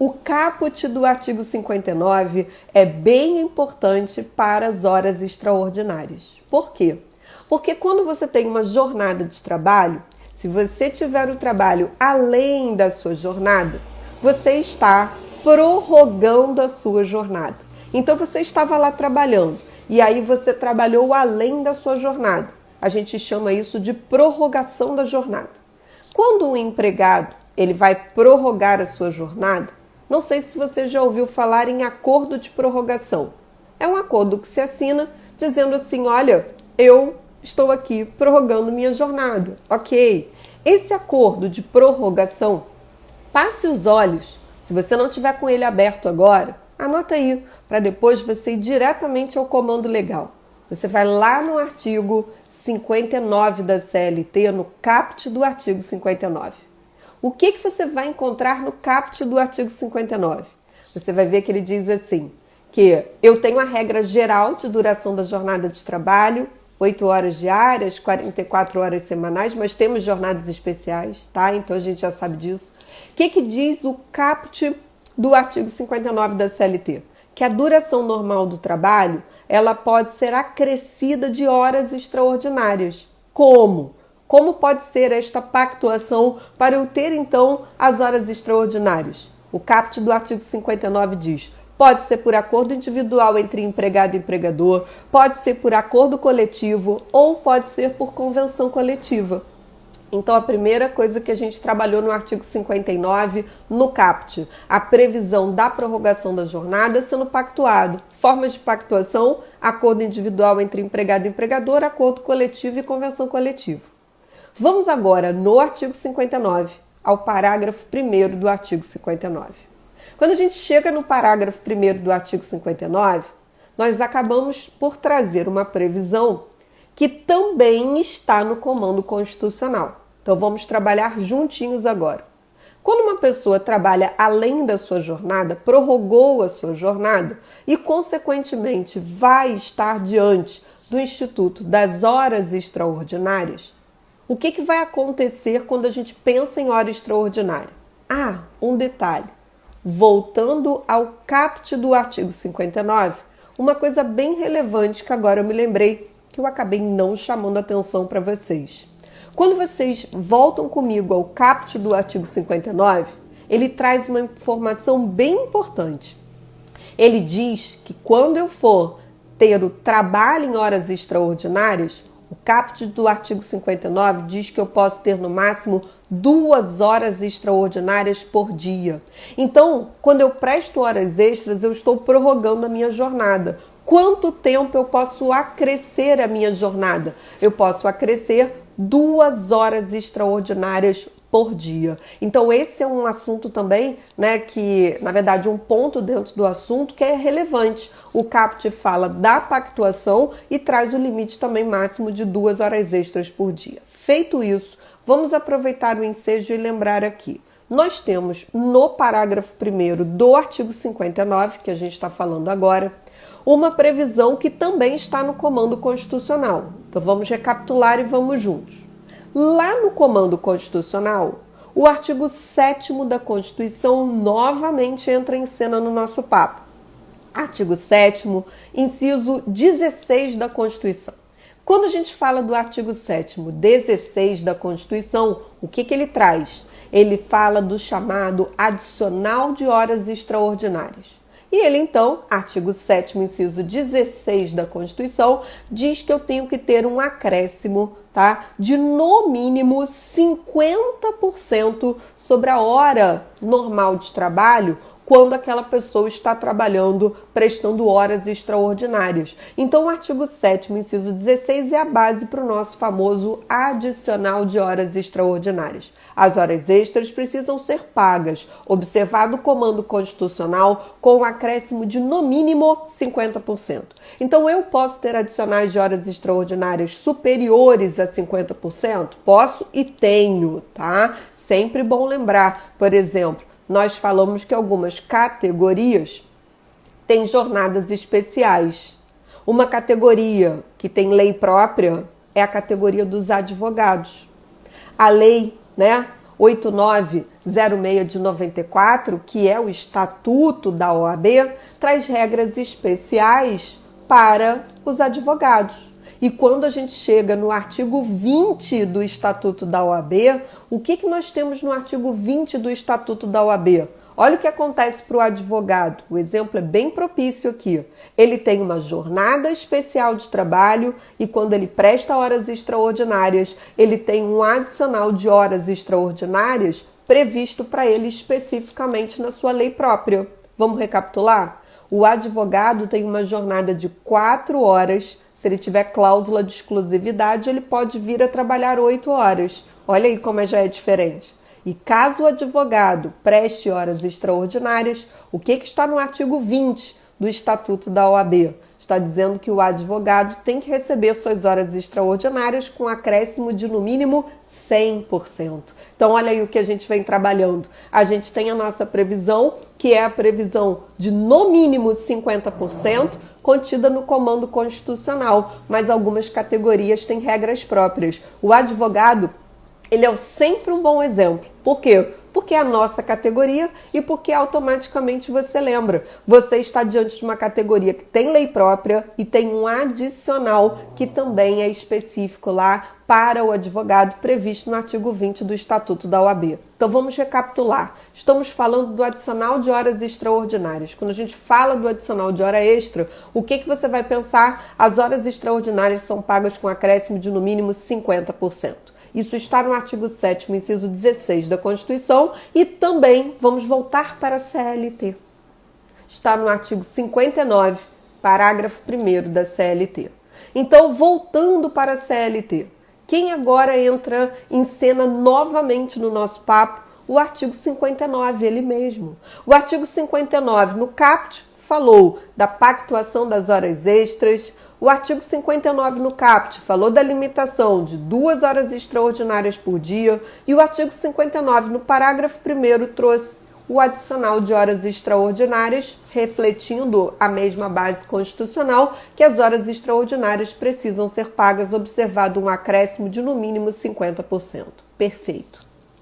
O caput do artigo 59 é bem importante para as horas extraordinárias. Por quê? Porque quando você tem uma jornada de trabalho, se você tiver o trabalho além da sua jornada, você está prorrogando a sua jornada. Então você estava lá trabalhando e aí você trabalhou além da sua jornada. A gente chama isso de prorrogação da jornada. Quando um empregado ele vai prorrogar a sua jornada, não sei se você já ouviu falar em acordo de prorrogação. É um acordo que se assina dizendo assim, olha, eu estou aqui prorrogando minha jornada, ok? Esse acordo de prorrogação, passe os olhos, se você não tiver com ele aberto agora, anota aí, para depois você ir diretamente ao comando legal. Você vai lá no artigo 59 da CLT, no caput do artigo 59. O que você vai encontrar no caput do artigo 59? Você vai ver que ele diz assim, que eu tenho a regra geral de duração da jornada de trabalho, 8 horas diárias, 44 horas semanais, mas temos jornadas especiais, tá? Então a gente já sabe disso. O que diz o caput do artigo 59 da CLT? Que a duração normal do trabalho, ela pode ser acrescida de horas extraordinárias. Como? Como pode ser esta pactuação para eu ter, então, as horas extraordinárias? O caput do artigo 59 diz, pode ser por acordo individual entre empregado e empregador, pode ser por acordo coletivo ou pode ser por convenção coletiva. Então, a primeira coisa que a gente trabalhou no artigo 59, no caput, a previsão da prorrogação da jornada sendo pactuado. Formas de pactuação, acordo individual entre empregado e empregador, acordo coletivo e convenção coletiva. Vamos agora no artigo 59, ao parágrafo 1º do artigo 59. Quando a gente chega no parágrafo 1º do artigo 59, nós acabamos por trazer uma previsão que também está no comando constitucional. Então vamos trabalhar juntinhos agora. Quando uma pessoa trabalha além da sua jornada, prorrogou a sua jornada e, consequentemente, vai estar diante do Instituto das Horas Extraordinárias, o que vai acontecer quando a gente pensa em hora extraordinária? Ah, um detalhe. Voltando ao caput do artigo 59, uma coisa bem relevante que agora eu me lembrei, que eu acabei não chamando atenção para vocês. Quando vocês voltam comigo ao caput do artigo 59, ele traz uma informação bem importante. Ele diz que quando eu for ter o trabalho em horas extraordinárias, o caput do artigo 59 diz que eu posso ter no máximo 2 horas extraordinárias por dia. Então, quando eu presto horas extras, eu estou prorrogando a minha jornada. Quanto tempo eu posso acrescer a minha jornada? Eu posso acrescer 2 horas extraordinárias por dia. Então esse é um assunto também, né, que na verdade um ponto dentro do assunto que é relevante. O caput fala da pactuação e traz o limite também máximo de 2 horas extras por dia. Feito isso, vamos aproveitar o ensejo e lembrar aqui. Nós temos no parágrafo 1º do artigo 59, que a gente está falando agora, uma previsão que também está no comando constitucional. Então vamos recapitular e vamos juntos. Lá no comando constitucional, o artigo 7º da Constituição novamente entra em cena no nosso papo. Artigo 7º, inciso 16 da Constituição. Quando a gente fala do artigo 7º, 16 da Constituição, o que ele traz? Ele fala do chamado adicional de horas extraordinárias. E ele, então, artigo 7º, inciso 16 da Constituição, diz que eu tenho que ter um acréscimo, tá, de no mínimo 50% sobre a hora normal de trabalho quando aquela pessoa está trabalhando, prestando horas extraordinárias. Então, o artigo 7º, inciso 16, é a base para o nosso famoso adicional de horas extraordinárias. As horas extras precisam ser pagas, observado o comando constitucional com um acréscimo de no mínimo 50%. Então, eu posso ter adicionais de horas extraordinárias superiores a 50%? Posso e tenho, tá? Sempre bom lembrar, por exemplo, nós falamos que algumas categorias têm jornadas especiais. Uma categoria que tem lei própria é a categoria dos advogados. A lei, né, 8906 de 94, que é o Estatuto da OAB, traz regras especiais para os advogados. E quando a gente chega no artigo 20 do Estatuto da OAB, o que nós temos no artigo 20 do Estatuto da OAB? Olha o que acontece para o advogado. O exemplo é bem propício aqui. Ele tem uma jornada especial de trabalho e quando ele presta horas extraordinárias, ele tem um adicional de horas extraordinárias previsto para ele especificamente na sua lei própria. Vamos recapitular? O advogado tem uma jornada de 4 horas. Se ele tiver cláusula de exclusividade, ele pode vir a trabalhar 8 horas. Olha aí como já é diferente. E caso o advogado preste horas extraordinárias, o que está no artigo 20 do Estatuto da OAB? Está dizendo que o advogado tem que receber suas horas extraordinárias com acréscimo de no mínimo 100%. Então olha aí o que a gente vem trabalhando. A gente tem a nossa previsão, que é a previsão de no mínimo 50%, contida no comando constitucional, mas algumas categorias têm regras próprias. O advogado, ele é sempre um bom exemplo. Por quê? Porque é a nossa categoria e porque automaticamente você lembra. Você está diante de uma categoria que tem lei própria e tem um adicional que também é específico lá para o advogado previsto no artigo 20 do Estatuto da OAB. Então vamos recapitular. Estamos falando do adicional de horas extraordinárias. Quando a gente fala do adicional de hora extra, o que você vai pensar? As horas extraordinárias são pagas com acréscimo de no mínimo 50%. Isso está no artigo 7º, inciso 16 da Constituição e também vamos voltar para a CLT. Está no artigo 59, parágrafo 1º da CLT. Então, voltando para a CLT, quem agora entra em cena novamente no nosso papo? O artigo 59, ele mesmo. O artigo 59, no caput, falou da pactuação das horas extras. O artigo 59 no caput falou da limitação de 2 horas extraordinárias por dia e o artigo 59 no parágrafo 1º trouxe o adicional de horas extraordinárias, refletindo a mesma base constitucional que as horas extraordinárias precisam ser pagas observado um acréscimo de no mínimo 50%. Perfeito.